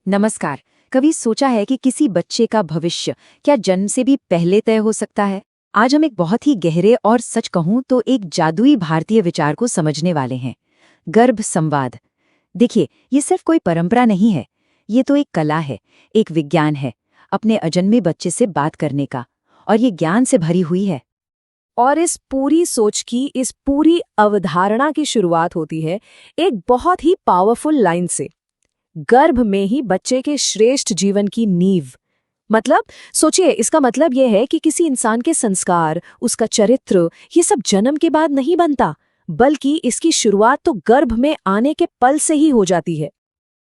नमस्कार। कभी सोचा है कि किसी बच्चे का भविष्य क्या जन्म से भी पहले तय हो सकता है? आज हम एक बहुत ही गहरे और सच कहूं तो एक जादुई भारतीय विचार को समझने वाले हैं। गर्भ संवाद। देखिए, ये सिर्फ कोई परंपरा नहीं है। ये तो एक कला है, एक विज्ञान है, अपने अजन्मे बच्चे से बात करने का। और ये ज्ञान से भरी हुई है। और इस पूरी सोच की, इस पूरी अवधारणा की शुरुआत होती है एक बहुत ही पावरफुल लाइन से। गर्भ में ही बच्चे के श्रेष्ठ जीवन की नींव। मतलब सोचिए, इसका मतलब यह है कि किसी इंसान के संस्कार, उसका चरित्र, ये सब जन्म के बाद नहीं बनता, बल्कि इसकी शुरुआत तो गर्भ में आने के पल से ही हो जाती है।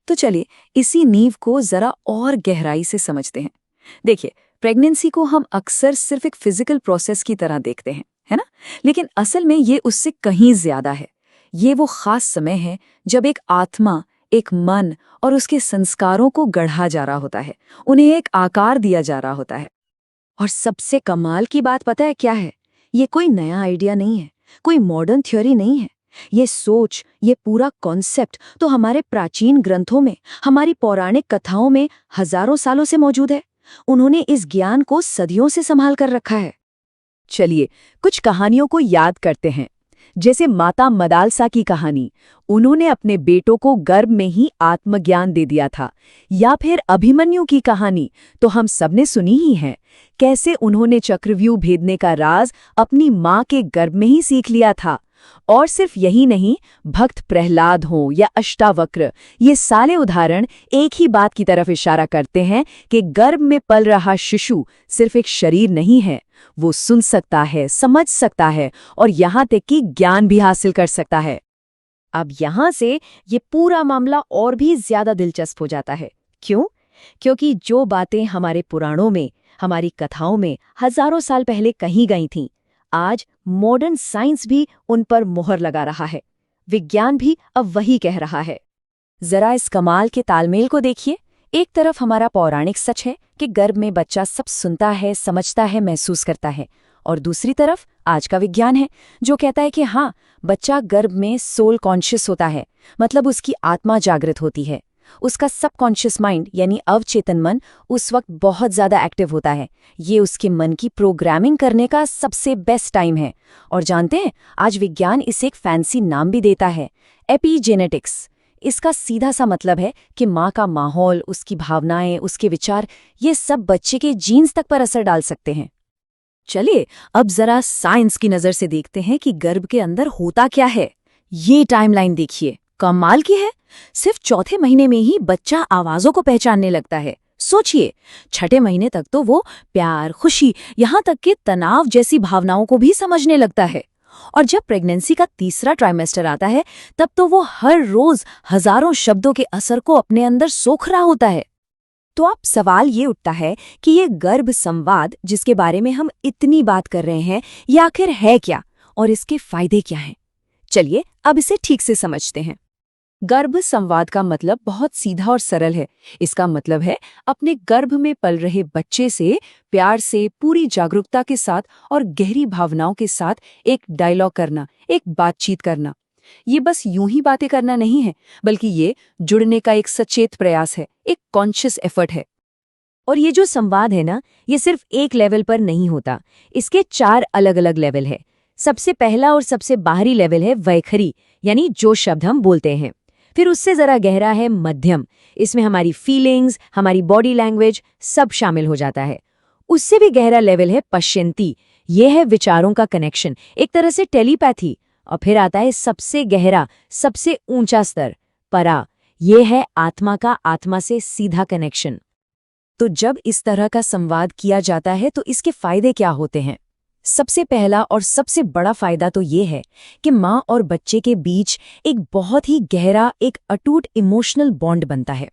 तो चलिए, इसी नींव को जरा और गहराई से समझते हैं। देखिए, प्रेगनेंसी को हम अक्सर सिर्फ एक फिजिकल प्रोसेस की तरह देखते हैं, है ना? लेकिन असल में ये उससे कहीं ज्यादा है। ये वो खास समय है जब एक आत्मा, एक मन और उसके संस्कारों को गढ़ा जा रहा होता है, उन्हें एक आकार दिया जा रहा होता है। और सबसे कमाल की बात पता है क्या है? ये कोई नया आइडिया नहीं है, कोई मॉडर्न थ्योरी नहीं है। ये सोच, ये पूरा कॉन्सेप्ट तो हमारे प्राचीन ग्रंथों में, हमारी पौराणिक कथाओं में हजारों सालों से मौजूद है। उन्होंने इस ज्ञान को सदियों से संभाल कर रखा है। चलिए, कुछ कहानियों को याद करते हैं। जैसे माता मदालसा की कहानी, उन्होंने अपने बेटों को गर्भ में ही आत्मज्ञान दे दिया था। या फिर अभिमन्यु की कहानी तो हम सबने सुनी ही है, कैसे उन्होंने चक्रव्यूह भेदने का राज अपनी माँ के गर्भ में ही सीख लिया था। और सिर्फ यही नहीं, भक्त प्रहलाद हो या अष्टावक्र, ये सारे उदाहरण एक ही बात की तरफ इशारा करते हैं कि गर्भ में पल रहा शिशु सिर्फ एक शरीर नहीं है, वो सुन सकता है, समझ सकता है और यहाँ तक कि ज्ञान भी हासिल कर सकता है। अब यहाँ से ये पूरा मामला और भी ज्यादा दिलचस्प हो जाता है। क्यों? क्योंकि जो बातें हमारे पुराणों में, हमारी कथाओं में हजारों साल पहले कही गई थीं, आज मॉडर्न साइंस भी उन पर मोहर लगा रहा है। विज्ञान भी अब वही कह रहा है। जरा इस कमाल के तालमेल को देखिए। एक तरफ हमारा पौराणिक सच है कि गर्भ में बच्चा सब सुनता है, समझता है, महसूस करता है, और दूसरी तरफ आज का विज्ञान है जो कहता है कि हाँ, बच्चा गर्भ में सोल कॉन्शियस होता है, मतलब उसकी आत्मा जागृत होती है। उसका सबकॉन्शियस माइंड यानी अवचेतन मन उस वक्त बहुत ज्यादा एक्टिव होता है। ये उसके मन की प्रोग्रामिंग करने का सबसे बेस्ट टाइम है। और जानते हैं, आज विज्ञान इसे एक फैंसी नाम भी देता है, एपीजेनेटिक्स। इसका सीधा सा मतलब है कि माँ का माहौल, उसकी भावनाएं, उसके विचार, ये सब बच्चे के जीन्स तक पर असर डाल सकते हैं। चलिए, अब जरा साइंस की नजर से देखते हैं कि गर्भ के अंदर होता क्या है। ये टाइमलाइन देखिए, कमाल की है। सिर्फ चौथे महीने में ही बच्चा आवाजों को पहचानने लगता है। सोचिए, छठे महीने तक तो वो प्यार, खुशी, यहाँ तक कि तनाव जैसी भावनाओं को भी समझने लगता है। और जब प्रेगनेंसी का तीसरा ट्राइमेस्टर आता है, तब तो वो हर रोज हजारों शब्दों के असर को अपने अंदर सोख रहा होता है। तो अब सवाल ये उठता है कि ये गर्भ संवाद जिसके बारे में हम इतनी बात कर रहे हैं, ये आखिर है क्या और इसके फायदे क्या हैं? चलिए, अब इसे ठीक से समझते हैं। गर्भ संवाद का मतलब बहुत सीधा और सरल है। इसका मतलब है अपने गर्भ में पल रहे बच्चे से प्यार से, पूरी जागरूकता के साथ और गहरी भावनाओं के साथ एक डायलॉग करना, एक बातचीत करना। ये बस यूं ही बातें करना नहीं है, बल्कि ये जुड़ने का एक सचेत प्रयास है, एक कॉन्शियस एफर्ट है। और ये जो संवाद है ना, ये सिर्फ एक लेवल पर नहीं होता। इसके 4 अलग अलग लेवल है। सबसे पहला और सबसे बाहरी लेवल है वैखरी, यानी जो शब्द हम बोलते हैं। फिर उससे जरा गहरा है मध्यम। इसमें हमारी फीलिंग्स, हमारी बॉडी लैंग्वेज सब शामिल हो जाता है। उससे भी गहरा लेवल है पश्यंती। ये है विचारों का कनेक्शन, एक तरह से टेलीपैथी। और फिर आता है सबसे गहरा, सबसे ऊंचा स्तर, परा। ये है आत्मा का आत्मा से सीधा कनेक्शन। तो जब इस तरह का संवाद किया जाता है तो इसके फायदे क्या होते हैं? सबसे पहला और सबसे बड़ा फायदा तो ये है कि माँ और बच्चे के बीच एक बहुत ही गहरा, एक अटूट इमोशनल बॉन्ड बनता है।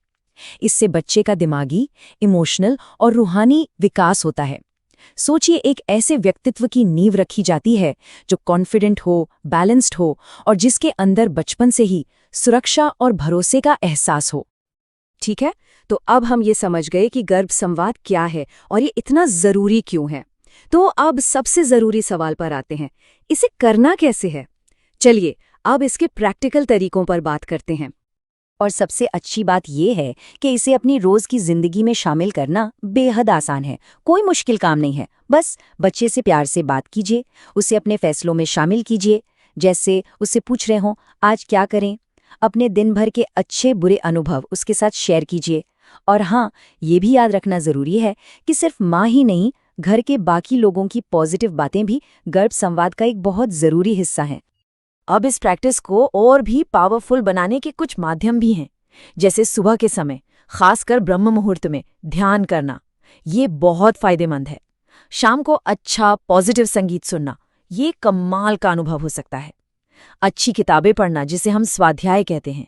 इससे बच्चे का दिमागी, इमोशनल और रूहानी विकास होता है। सोचिए, एक ऐसे व्यक्तित्व की नींव रखी जाती है जो कॉन्फिडेंट हो, बैलेंस्ड हो और जिसके अंदर बचपन से ही सुरक्षा और भरोसे का एहसास हो। ठीक है, तो अब हम ये समझ गए कि गर्भ संवाद क्या है और ये इतना जरूरी क्यों है। तो अब सबसे जरूरी सवाल पर आते हैं, इसे करना कैसे है? चलिए, अब इसके प्रैक्टिकल तरीकों पर बात करते हैं। और सबसे अच्छी बात ये है कि इसे अपनी रोज की जिंदगी में शामिल करना बेहद आसान है। कोई मुश्किल काम नहीं है। बस बच्चे से प्यार से बात कीजिए, उसे अपने फैसलों में शामिल कीजिए। जैसे उससे पूछ रहे हों आज क्या करें, अपने दिन भर के अच्छे बुरे अनुभव उसके साथ शेयर कीजिए। और हाँ, ये भी याद रखना जरूरी है कि सिर्फ माँ ही नहीं, घर के बाकी लोगों की पॉजिटिव बातें भी गर्भ संवाद का एक बहुत जरूरी हिस्सा हैं। अब इस प्रैक्टिस को और भी पावरफुल बनाने के कुछ माध्यम भी हैं, जैसे सुबह के समय, खासकर ब्रह्म मुहूर्त में ध्यान करना। ये बहुत फायदेमंद है। शाम को अच्छा पॉजिटिव संगीत सुनना, ये कमाल का अनुभव हो सकता है। अच्छी किताबें पढ़ना, जिसे हम स्वाध्याय कहते हैं,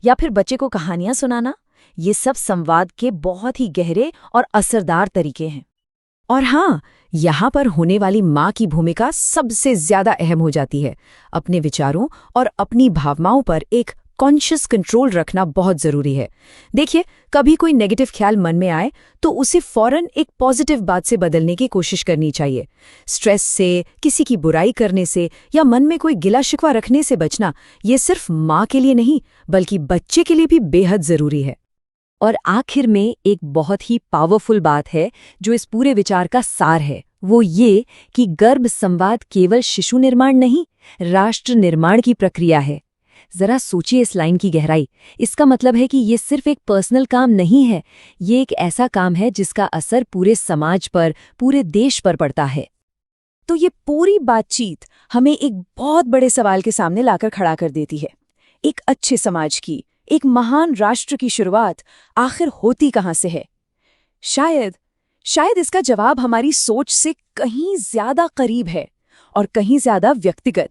या फिर बच्चे को कहानियां सुनाना, ये सब संवाद के बहुत ही गहरे और असरदार तरीके हैं। और हाँ, यहाँ पर होने वाली माँ की भूमिका सबसे ज्यादा अहम हो जाती है। अपने विचारों और अपनी भावनाओं पर एक कॉन्शियस कंट्रोल रखना बहुत जरूरी है। देखिए, कभी कोई नेगेटिव ख्याल मन में आए तो उसे फौरन एक पॉजिटिव बात से बदलने की कोशिश करनी चाहिए। स्ट्रेस से, किसी की बुराई करने से या मन में कोई गिला शिकवा रखने से बचना, ये सिर्फ माँ के लिए नहीं बल्कि बच्चे के लिए भी बेहद जरूरी है। और आखिर में एक बहुत ही पावरफुल बात है जो इस पूरे विचार का सार है, वो ये कि गर्भ संवाद केवल शिशु निर्माण नहीं, राष्ट्र निर्माण की प्रक्रिया है। जरा सोचिए इस लाइन की गहराई। इसका मतलब है कि ये सिर्फ एक पर्सनल काम नहीं है, ये एक ऐसा काम है जिसका असर पूरे समाज पर, पूरे देश पर पड़ता है। तो ये पूरी बातचीत हमें एक बहुत बड़े सवाल के सामने लाकर खड़ा कर देती है। एक अच्छे समाज की, एक महान राष्ट्र की शुरुआत आखिर होती कहाँ से है? शायद इसका जवाब हमारी सोच से कहीं ज्यादा करीब है और कहीं ज्यादा व्यक्तिगत।